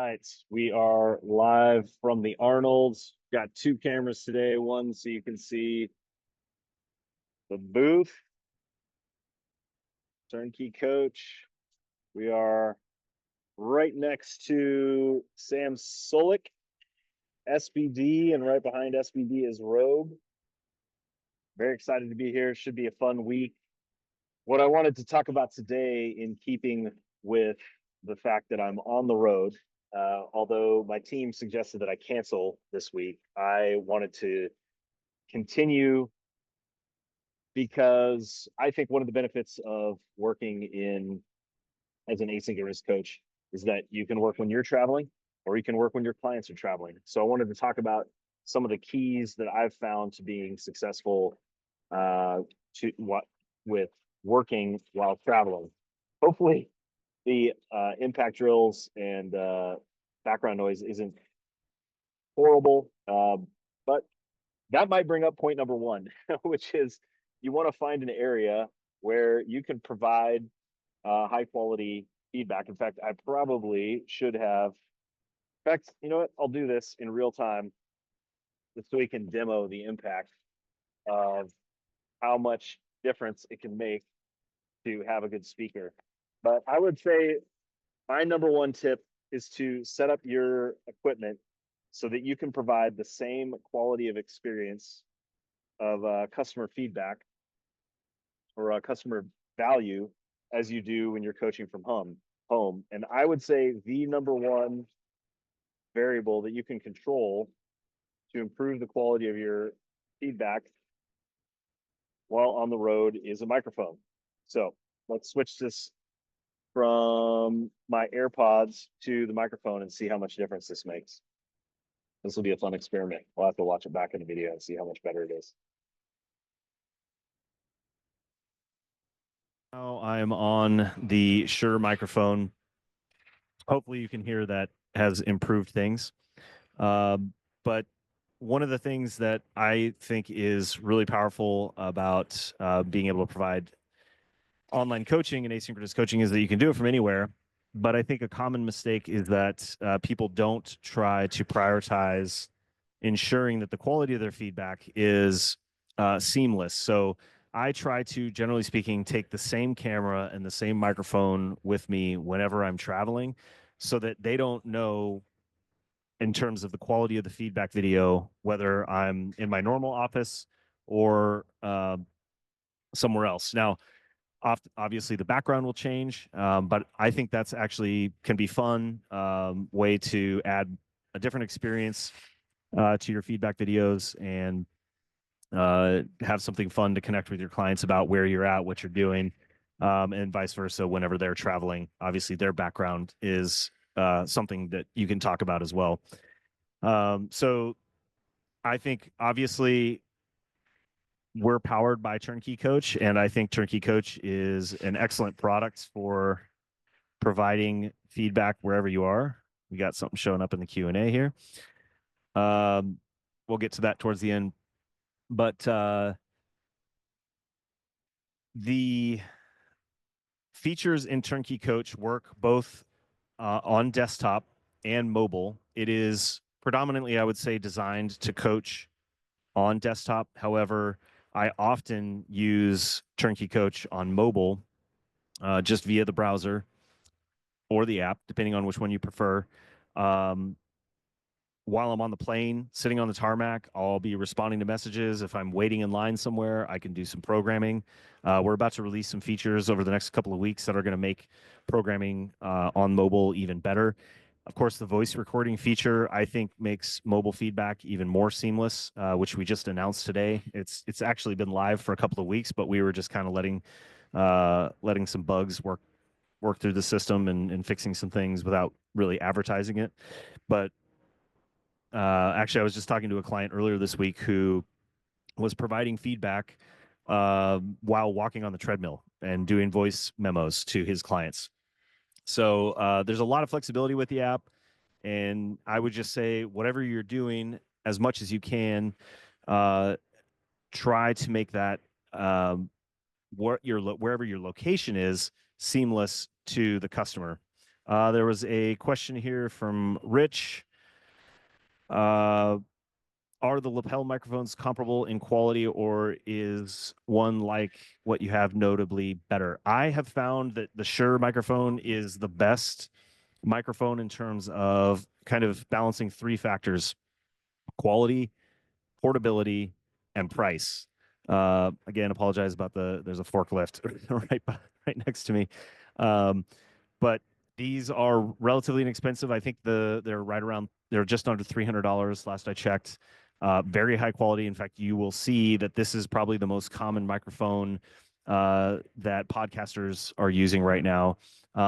right, we are live from the Arnold's. Got two cameras today, one so you can see the booth, TurnKey Coach. We are right next to Sam Solik, SBD, and right behind SBD is Rogue. Very excited to be here. Should be a fun week. What I wanted to talk about today, in keeping with the fact that I'm on the road, although my team suggested that I cancel this week, I wanted to continue because I think one of the benefits of working in as an asynchronous coach is that you can work when you're traveling or you can work when your clients are traveling. So I wanted to talk about some of the keys that I've found to being successful to what with working while traveling. Hopefully the impact drills and background noise isn't horrible, but that might bring up point number one, which is you want to find an area where you can provide high quality feedback. In fact, I probably should have. In fact, you know what? I'll do this in real time just so we can demo the impact of how much difference it can make to have a good speaker. But I would say my number one tip is to set up your equipment so that you can provide the same quality of experience of customer feedback or customer value as you do when you're coaching from home. And I would say the number one variable that you can control to improve the quality of your feedback while on the road is a microphone. So let's switch this from my AirPods to the microphone and see how much difference this makes. This will be a fun experiment. We'll have to watch it back in the video and see how much better it is. Now I'm on the Shure microphone. Hopefully you can hear that has improved things. But one of the things that I think is really powerful about being able to provide online coaching and asynchronous coaching is that you can do it from anywhere. But I think a common mistake is that people don't try to prioritize ensuring that the quality of their feedback is seamless. So I try to, generally speaking, take the same camera and the same microphone with me whenever I'm traveling so that they don't know in terms of the quality of the feedback video, whether I'm in my normal office or somewhere else. Now, obviously the background will change, but I think that's actually can be fun way to add a different experience to your feedback videos and have something fun to connect with your clients about where you're at, what you're doing, and vice versa whenever they're traveling. Obviously, their background is something that you can talk about as well. So I think obviously we're powered by TurnKey Coach, and I think TurnKey Coach is an excellent product for providing feedback wherever you are. We got something showing up in the Q&A here. We'll get to that towards the end. But the features in TurnKey Coach work both on desktop and mobile. It is predominantly, I would say, designed to coach on desktop. However, I often use TurnKey Coach on mobile just via the browser or the app, depending on which one you prefer. While I'm on the plane, sitting on the tarmac, I'll be responding to messages. If I'm waiting in line somewhere, I can do some programming. We're about to release some features over the next couple of weeks that are going to make programming on mobile even better. Of course, the voice recording feature, I think, makes mobile feedback even more seamless, which we just announced today. It's actually been live for a couple of weeks, but we were just kind of letting some bugs work through the system and fixing some things without really advertising it. But actually, I was just talking to a client earlier this week who was providing feedback while walking on the treadmill and doing voice memos to his clients. So there's a lot of flexibility with the app, and I would just say whatever you're doing, as much as you can, try to make that wherever your location is seamless to the customer. There was a question here from Rich. Uh, are the lapel microphones comparable in quality, or is one like what you have notably better? I have found that the Shure microphone is the best microphone in terms of kind of balancing three factors: quality, portability, and price. Again, apologize about there's a forklift right next to me. Um, but these are relatively inexpensive. I think they're just under $300 last I checked. Very high quality. In fact, you will see that this is probably the most common microphone that podcasters are using right now.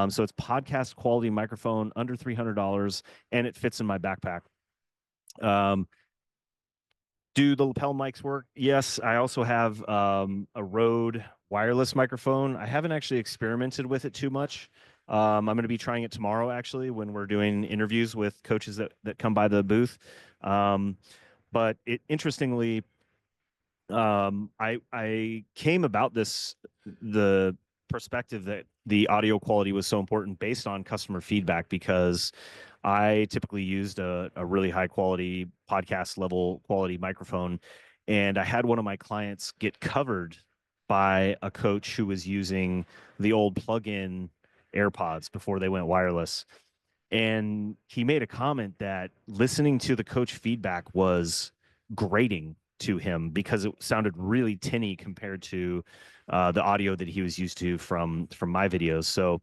So it's podcast quality microphone under $300, and it fits in my backpack. Do the lapel mics work? Yes. I also have a Rode wireless microphone. I haven't actually experimented with it too much. I'm going to be trying it tomorrow, actually, when we're doing interviews with coaches that come by the booth. But interestingly, I came about the perspective that the audio quality was so important based on customer feedback, because I typically used a really high quality podcast level quality microphone, and I had one of my clients get covered by a coach who was using the old plug-in AirPods before they went wireless. And he made a comment that listening to the coach feedback was grating to him because it sounded really tinny compared to the audio that he was used to from my videos. So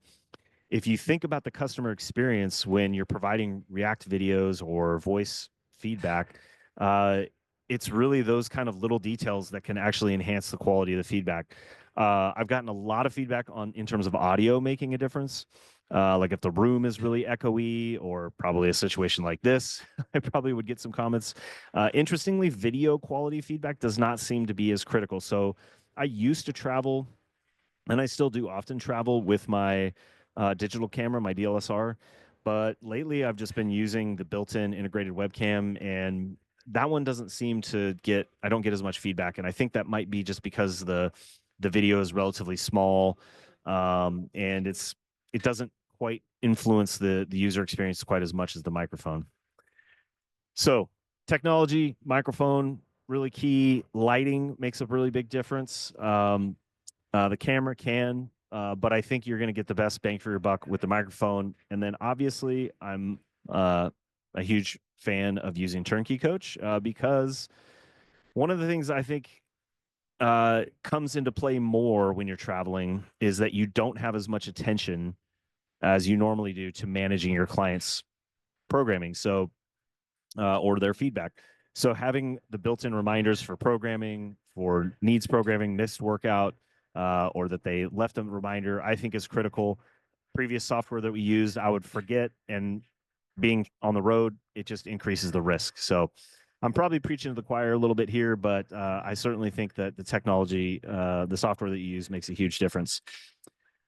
if you think about the customer experience when you're providing React videos or voice feedback, uh, it's really those kind of little details that can actually enhance the quality of the feedback. I've gotten a lot of feedback on in terms of audio making a difference. Like if the room is really echoey, or probably a situation like this, I probably would get some comments. Interestingly, video quality feedback does not seem to be as critical. So I used to travel, and I still do often travel with my digital camera, my DLSR. But lately, I've just been using the built-in integrated webcam, and that one doesn't seem to get. I don't get as much feedback, and I think that might be just because the video is relatively small, and it doesn't quite influence the user experience quite as much as the microphone. So technology, microphone, really key. Lighting makes a really big difference. The camera can, but I think you're going to get the best bang for your buck with the microphone. And then obviously, I'm a huge fan of using TurnKey Coach because one of the things I think comes into play more when you're traveling is that you don't have as much attention as you normally do to managing your clients' programming. So or their feedback. So having the built-in reminders for programming, for needs programming, missed workout, or that they left a reminder, I think is critical. Previous software that we used, I would forget, and being on the road, it just increases the risk. So I'm probably preaching to the choir a little bit here, but I certainly think that the technology, the software that you use makes a huge difference.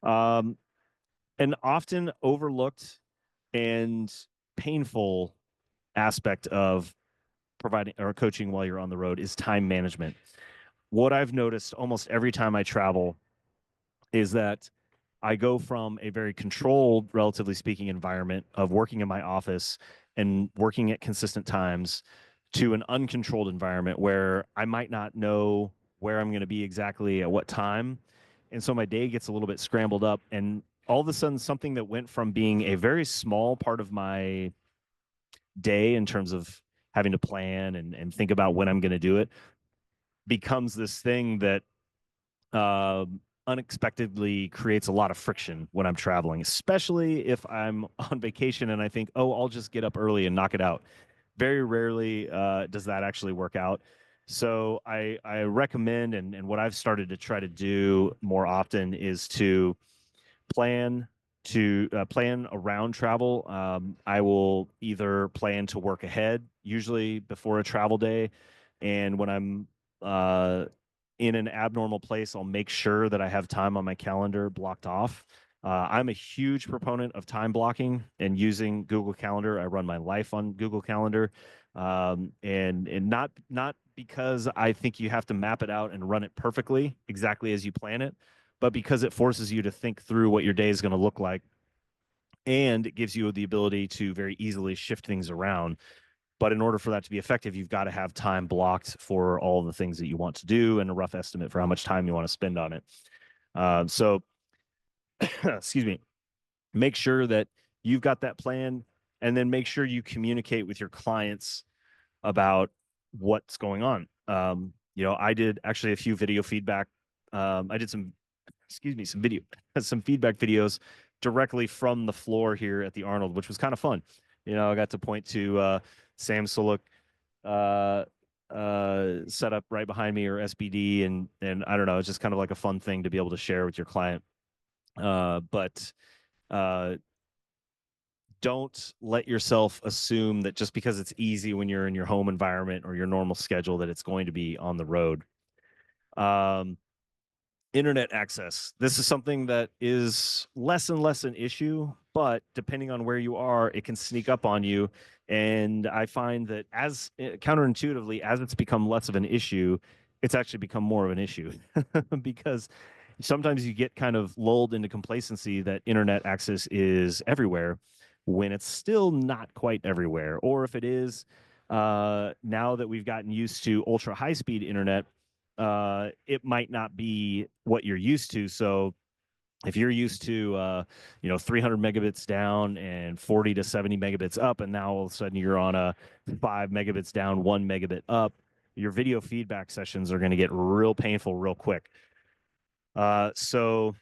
An often overlooked and painful aspect of providing or coaching while you're on the road is time management. What I've noticed almost every time I travel is that I go from a very controlled, relatively speaking, environment of working in my office and working at consistent times to an uncontrolled environment where I might not know where I'm going to be exactly at what time. And so my day gets a little bit scrambled up. And all of a sudden, something that went from being a very small part of my day in terms of having to plan and think about when I'm going to do it becomes this thing that unexpectedly creates a lot of friction when I'm traveling, especially if I'm on vacation and I think, oh, I'll just get up early and knock it out. Very rarely does that actually work out. So I recommend, and what I've started to try to do more often is to plan plan around travel. I will either plan to work ahead, usually before a travel day, and when I'm uh, in an abnormal place, I'll make sure that I have time on my calendar blocked off. I'm a huge proponent of time blocking and using Google Calendar. I run my life on Google Calendar, and not because I think you have to map it out and run it perfectly exactly as you plan it, but because it forces you to think through what your day is going to look like and it gives you the ability to very easily shift things around. But in order for that to be effective, you've got to have time blocked for all the things that you want to do and a rough estimate for how much time you want to spend on it. So, excuse me, make sure that you've got that plan, and then make sure you communicate with your clients about what's going on. I did actually a few video feedback. I did some, excuse me, some feedback videos directly from the floor here at the Arnold, which was kind of fun. I got to point to Sam Sulek set up right behind me, or SBD, and I don't know, it's just kind of like a fun thing to be able to share with your client. But don't let yourself assume that just because it's easy when you're in your home environment or your normal schedule that it's going to be on the road. Internet access. This is something that is less and less an issue, but depending on where you are, it can sneak up on you. And I find that as counterintuitively, as it's become less of an issue, it's actually become more of an issue because sometimes you get kind of lulled into complacency that internet access is everywhere when it's still not quite everywhere. Or if it is, now that we've gotten used to ultra high speed internet, it might not be what you're used to. So if you're used to 300 megabits down and 40 to 70 megabits up, and now all of a sudden you're on a 5 megabits down, 1 megabit up, your video feedback sessions are going to get real painful real quick. So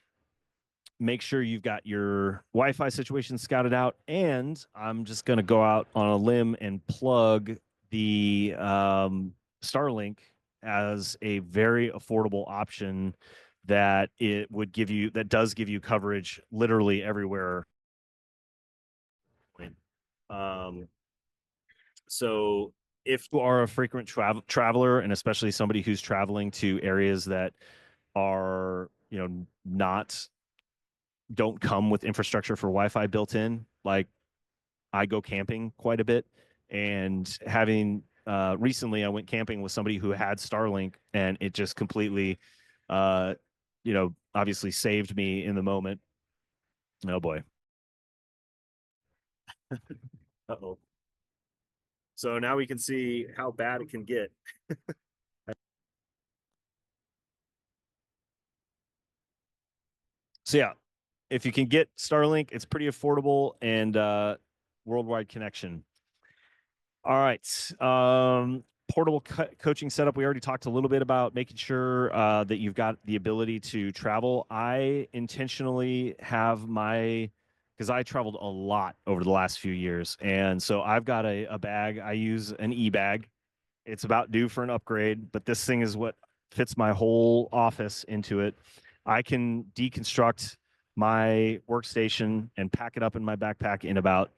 make sure you've got your Wi-Fi situation scouted out. And I'm just going to go out on a limb and plug the Starlink as a very affordable option that does give you coverage literally everywhere. So if you are a frequent traveler, and especially somebody who's traveling to areas that are, don't come with infrastructure for Wi-Fi built in, like I go camping quite a bit, and having recently I went camping with somebody who had Starlink, and it just completely obviously saved me in the moment. Oh boy. Uh-oh. So now we can see how bad it can get. So yeah, if you can get Starlink, it's pretty affordable, and worldwide connection. All right. Portable coaching setup. We already talked a little bit about making sure that you've got the ability to travel. I intentionally have because I traveled a lot over the last few years. And so I've got a bag. I use an e-bag. It's about due for an upgrade, but this thing is what fits my whole office into it. I can deconstruct my workstation and pack it up in my backpack in about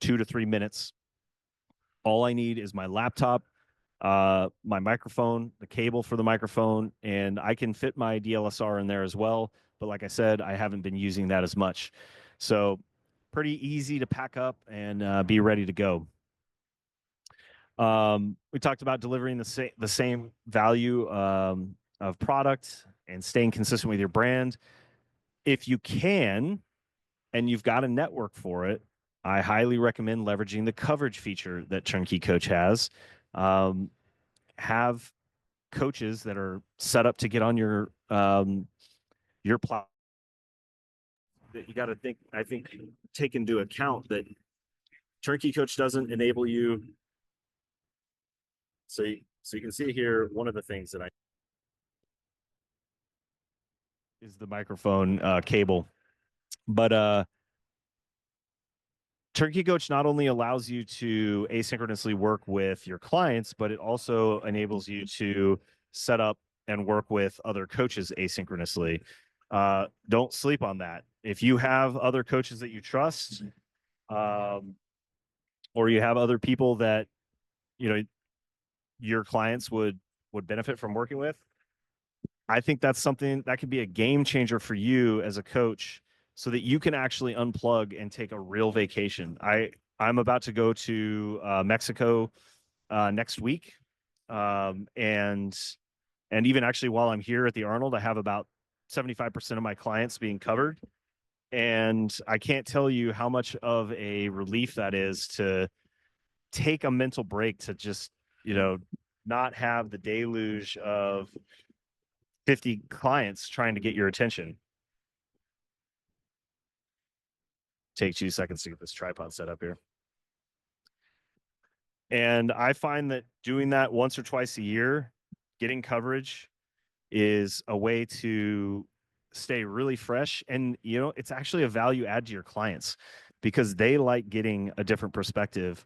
2 to 3 minutes. All I need is my laptop, my microphone, the cable for the microphone, and I can fit my DLSR in there as well. But like I said, I haven't been using that as much. So pretty easy to pack up and be ready to go. We talked about delivering the same value of product and staying consistent with your brand. If you can, and you've got a network for it, I highly recommend leveraging the coverage feature that TurnKey Coach has. Have coaches that are set up to get on your platform. That you got to take into account that TurnKey Coach doesn't enable you. So you can see here, one of the things that I is the microphone cable, but TurnKey Coach not only allows you to asynchronously work with your clients, but it also enables you to set up and work with other coaches asynchronously. Don't sleep on that. If you have other coaches that you trust, or you have other people that your clients would benefit from working with, I think that's something that could be a game changer for you as a coach, so that you can actually unplug and take a real vacation. I'm about to go to Mexico next week, and even actually while I'm here at the Arnold, I have about 75% of my clients being covered. And I can't tell you how much of a relief that is to take a mental break to just, not have the deluge of 50 clients trying to get your attention. Take 2 seconds to get this tripod set up here. And I find that doing that once or twice a year, getting coverage, is a way to stay really fresh. And, it's actually a value add to your clients because they like getting a different perspective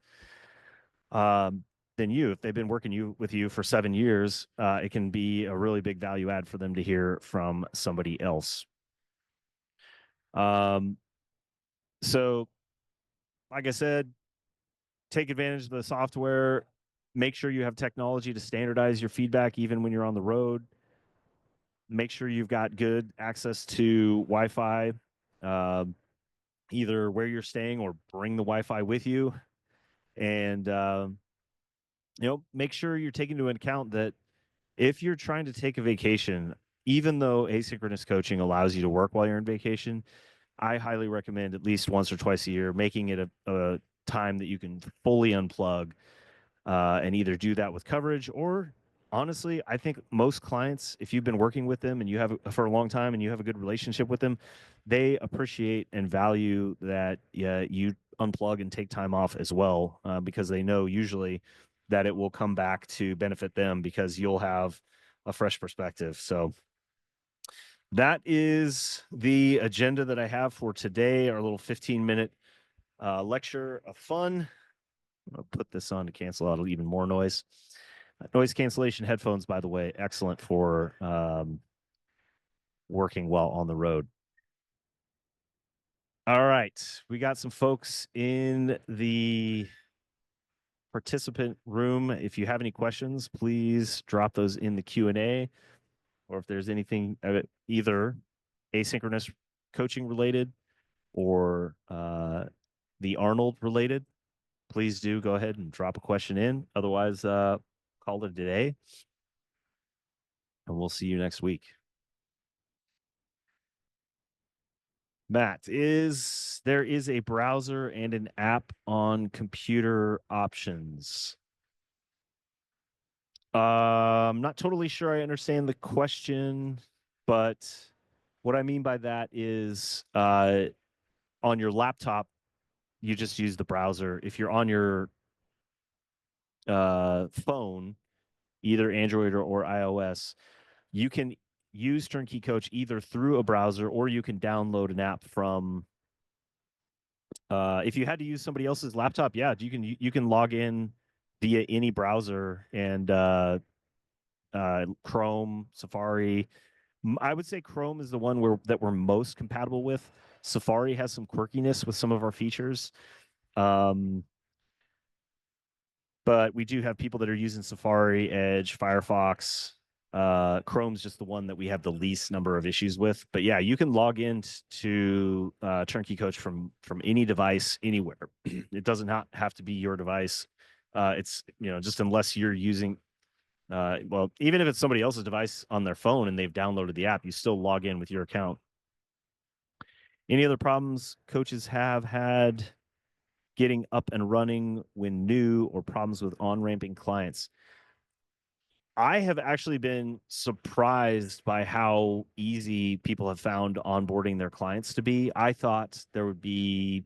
than you. If they've been working with you for 7 years, it can be a really big value add for them to hear from somebody else. So, like I said, take advantage of the software. Make sure you have technology to standardize your feedback, even when you're on the road. Make sure you've got good access to Wi-Fi, either where you're staying or bring the Wi-Fi with you. And, make sure you're taking into account that if you're trying to take a vacation, even though asynchronous coaching allows you to work while you're in vacation, I highly recommend at least once or twice a year making it a time that you can fully unplug and either do that with coverage or honestly, I think most clients, if you've been working with them and you have for a long time and you have a good relationship with them, they appreciate and value that you unplug and take time off as well because they know usually that it will come back to benefit them because you'll have a fresh perspective. So that is the agenda that I have for today, our little 15-minute lecture of fun. I'll put this on to cancel out even more noise. Noise cancellation headphones, by the way, excellent for working while on the road. All right. We got some folks in the participant room. If you have any questions, please drop those in the Q&A. Or if there's anything either asynchronous coaching related or the Arnold related, please do go ahead and drop a question in. Otherwise, call it a day. And we'll see you next week. Matt, there is a browser and an app on computer options? I'm not totally sure I understand the question, but what I mean by that is on your laptop, you just use the browser. If you're on your phone, either Android or iOS, you can use TurnKey Coach either through a browser or you can download an app from. If you had to use somebody else's laptop, yeah, you can log in via any browser and Chrome, Safari. I would say Chrome is the one that we're most compatible with. Safari has some quirkiness with some of our features. But we do have people that are using Safari, Edge, Firefox. Chrome's just the one that we have the least number of issues with. But yeah, you can log in to TurnKey Coach from any device anywhere. It doesn't have to be your device. It's just unless you're using. Well, even if it's somebody else's device on their phone and they've downloaded the app, you still log in with your account. Any other problems coaches have had getting up and running when new or problems with on-ramping clients? I have actually been surprised by how easy people have found onboarding their clients to be. I thought there would be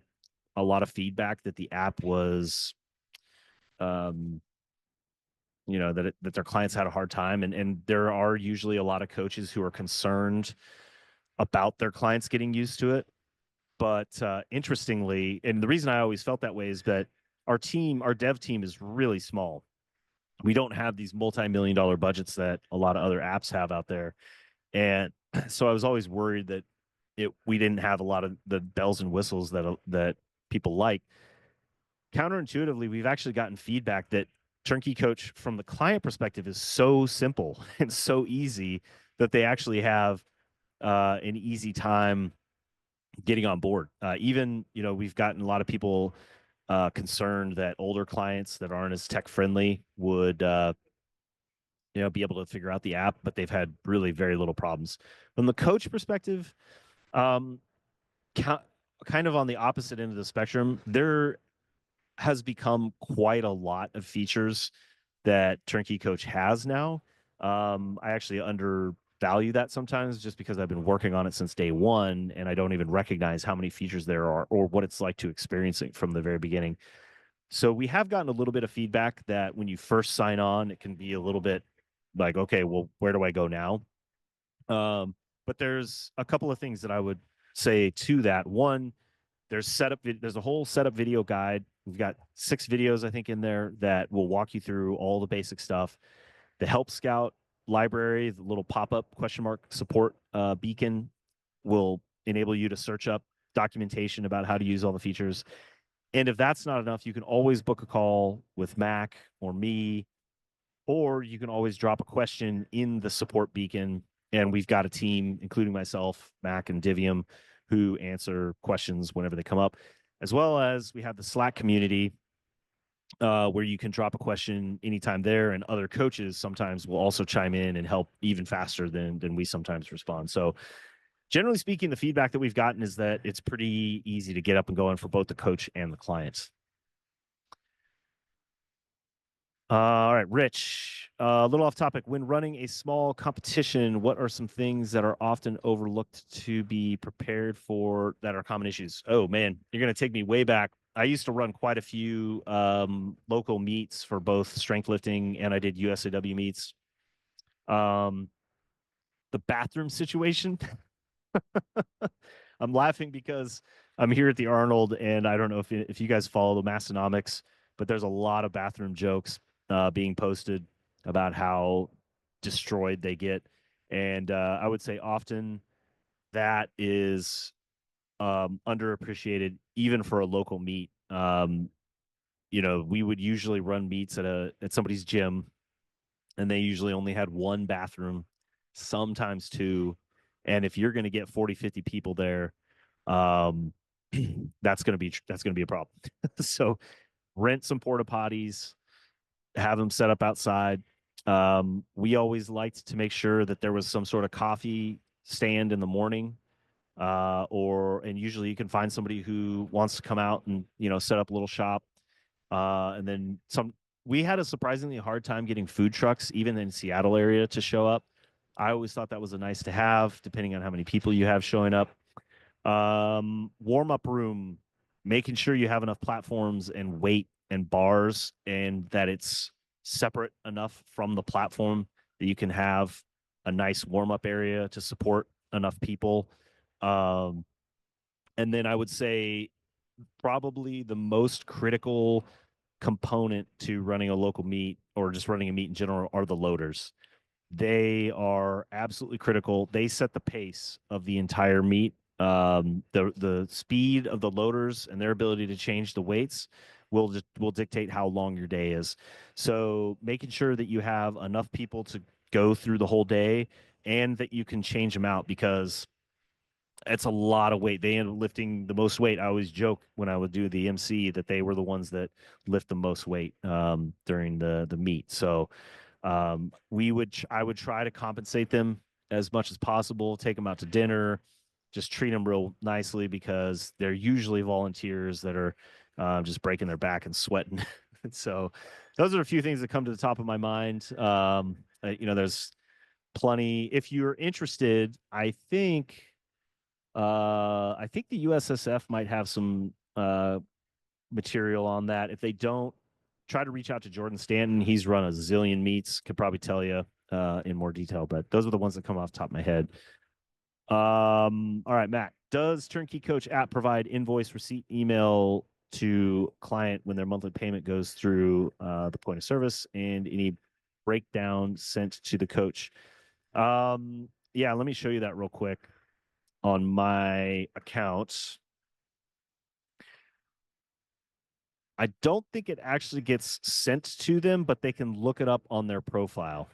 a lot of feedback that the app was, that their clients had a hard time. And there are usually a lot of coaches who are concerned about their clients getting used to it. But interestingly, and the reason I always felt that way is that our dev team is really small. We don't have these multi-million-dollar budgets that a lot of other apps have out there. And so I was always worried that we didn't have a lot of the bells and whistles that people like. Counterintuitively, we've actually gotten feedback that TurnKey Coach from the client perspective is so simple and so easy that they actually have an easy time getting on board. Even, we've gotten a lot of people concerned that older clients that aren't as tech friendly would be able to figure out the app, but they've had really very little problems. From the coach perspective, kind of on the opposite end of the spectrum, there has become quite a lot of features that TurnKey Coach has now. I actually undervalue that sometimes just because I've been working on it since day one and I don't even recognize how many features there are or what it's like to experience it from the very beginning. So we have gotten a little bit of feedback that when you first sign on, it can be a little bit like, okay, well, where do I go now? But there's a couple of things that I would say to that. One, there's a whole setup video guide. We've got 6 videos, I think, in there that will walk you through all the basic stuff. The Help Scout library, the little pop-up question mark support beacon will enable you to search up documentation about how to use all the features. And if that's not enough, you can always book a call with Mac or me, or you can always drop a question in the support beacon. And we've got a team, including myself, Mac, and Divium, who answer questions whenever they come up, as well as we have the Slack community where you can drop a question anytime there, and other coaches sometimes will also chime in and help even faster than we sometimes respond. So generally speaking, the feedback that we've gotten is that it's pretty easy to get up and going for both the coach and the clients. All right, Rich, a little off topic. When running a small competition, what are some things that are often overlooked to be prepared for that are common issues? Oh, man, you're going to take me way back. I used to run quite a few local meets for both strength lifting, and I did USAW meets. The bathroom situation. I'm laughing because I'm here at the Arnold, and I don't know if you guys follow the Massonomics, but there's a lot of bathroom jokes being posted about how destroyed they get, and I would say often that is underappreciated, even for a local meet. We would usually run meets at somebody's gym, and they usually only had one bathroom, sometimes two. And if you're going to get 40, 50 people there, um, that's going to be a problem. So rent some porta potties, have them set up outside. We always liked to make sure that there was some sort of coffee stand in the morning, and usually you can find somebody who wants to come out and set up a little shop. And then some. We had a surprisingly hard time getting food trucks, even in Seattle area, to show up. I always thought that was a nice to have, depending on how many people you have showing up. Warm up room, making sure you have enough platforms and weight and bars, and that it's separate enough from the platform that you can have a nice warm up area to support enough people. Um, and then I would say probably the most critical component to running a local meet or just running a meet in general are the loaders. They are absolutely critical. They set the pace of the entire meet. The speed of the loaders and their ability to change the weights will dictate how long your day is. So making sure that you have enough people to go through the whole day and that you can change them out, because it's a lot of weight. They end up lifting the most weight. I always joke when I would do the MC that they were the ones that lift the most weight during the meet. So I would try to compensate them as much as possible, take them out to dinner, just treat them real nicely, because they're usually volunteers that are just breaking their back and sweating. So those are a few things that come to the top of my mind. There's plenty. If you're interested, I think the USSF might have some material on that. If they don't, try to reach out to Jordan Stanton. He's run a zillion meets, could probably tell you in more detail, but those are the ones that come off the top of my head. All right, Matt, does TurnKey Coach app provide invoice, receipt, email to client when their monthly payment goes through the point of service, and any breakdown sent to the coach? Yeah, let me show you that real quick on my account. I don't think it actually gets sent to them, but they can look it up on their profile.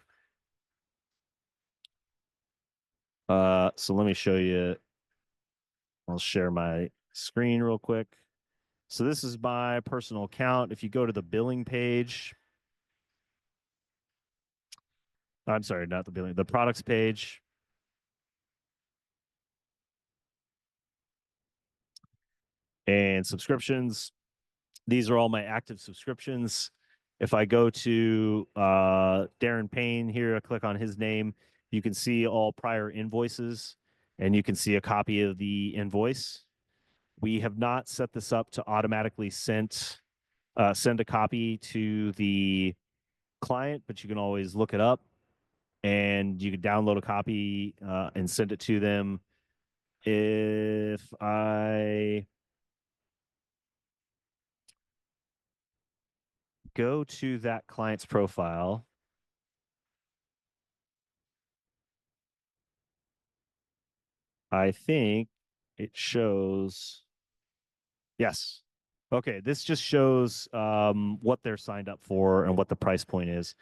So let me show you. I'll share my screen real quick. So this is my personal account. If you go to the billing page, I'm sorry, not the billing, the products page. And subscriptions, these are all my active subscriptions. If I go to Darren Payne here, I click on his name, you can see all prior invoices and you can see a copy of the invoice. We have not set this up to automatically send a copy to the client, but you can always look it up and you can download a copy and send it to them. If I go to that client's profile, I think it shows, yes. Okay, this just shows what they're signed up for and what the price point is.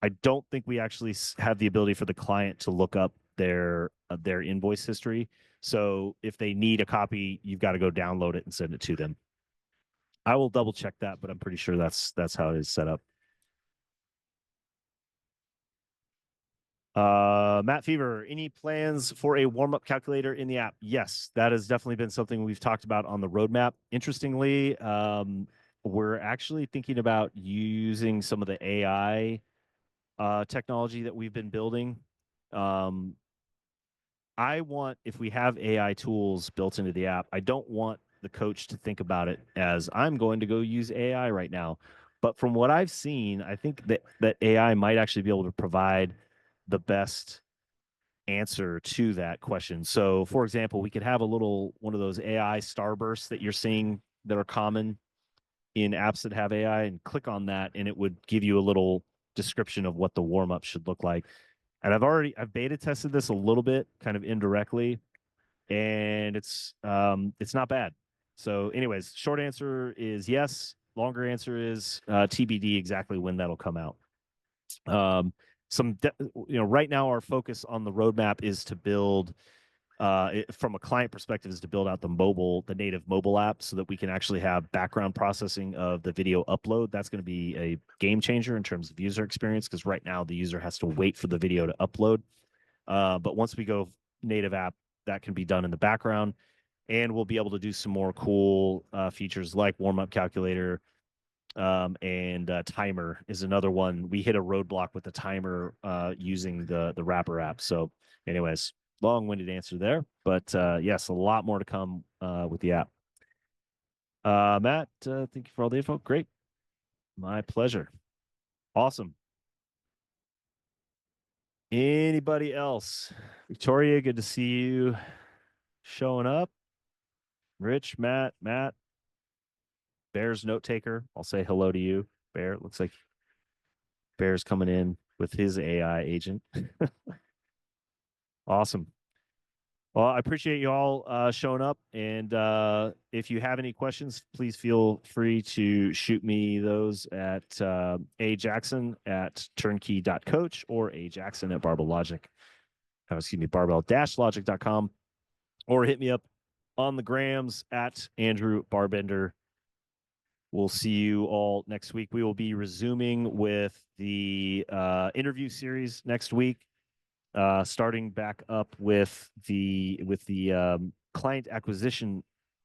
I don't think we actually have the ability for the client to look up their invoice history. So if they need a copy, you've got to go download it and send it to them. I will double check that, but I'm pretty sure that's how it is set up. Matt Fever, any plans for a warm-up calculator in the app? Yes, that has definitely been something we've talked about on the roadmap. Interestingly, we're actually thinking about using some of the AI technology that we've been building. I want, if we have AI tools built into the app, I don't want the coach to think about it as I'm going to go use AI right now. But from what I've seen, I think that AI might actually be able to provide the best answer to that question. So, for example, we could have one of those AI starbursts that you're seeing that are common in apps that have AI, and click on that, and it would give you a little description of what the warm up should look like. And I've beta tested this a little bit, kind of indirectly, and it's not bad. So, anyways, short answer is yes. Longer answer is TBD exactly when that'll come out. Right now our focus on the roadmap is to build from a client perspective is to build out the native mobile app so that we can actually have background processing of the video upload. That's going to be a game changer in terms of user experience, because right now the user has to wait for the video to upload. But once we go native app, that can be done in the background, and we'll be able to do some more cool features like warm-up calculator, and timer is another one. We hit a roadblock with the timer using the wrapper app. So anyways, long-winded answer there, but yes, a lot more to come with the app. Matt, thank you for all the info. Great. My pleasure. Awesome. Anybody else? Victoria, good to see you showing up. Rich, Matt, Bear's note taker. I'll say hello to you, Bear. It looks like Bear's coming in with his AI agent. Awesome. Well, I appreciate you all showing up. And if you have any questions, please feel free to shoot me those at ajackson@turnkey.coach or ajackson@barbellogic. Barbell-logic.com, or hit me up on the grams at Andrew Barbender. We'll see you all next week. We will be resuming with the interview series next week, starting back up with the client acquisition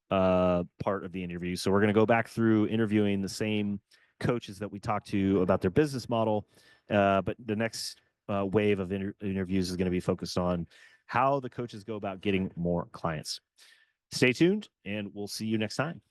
part of the interview. So we're going to go back through interviewing the same coaches that we talked to about their business model, but the next wave of interviews is going to be focused on how the coaches go about getting more clients. Stay tuned, and we'll see you next time.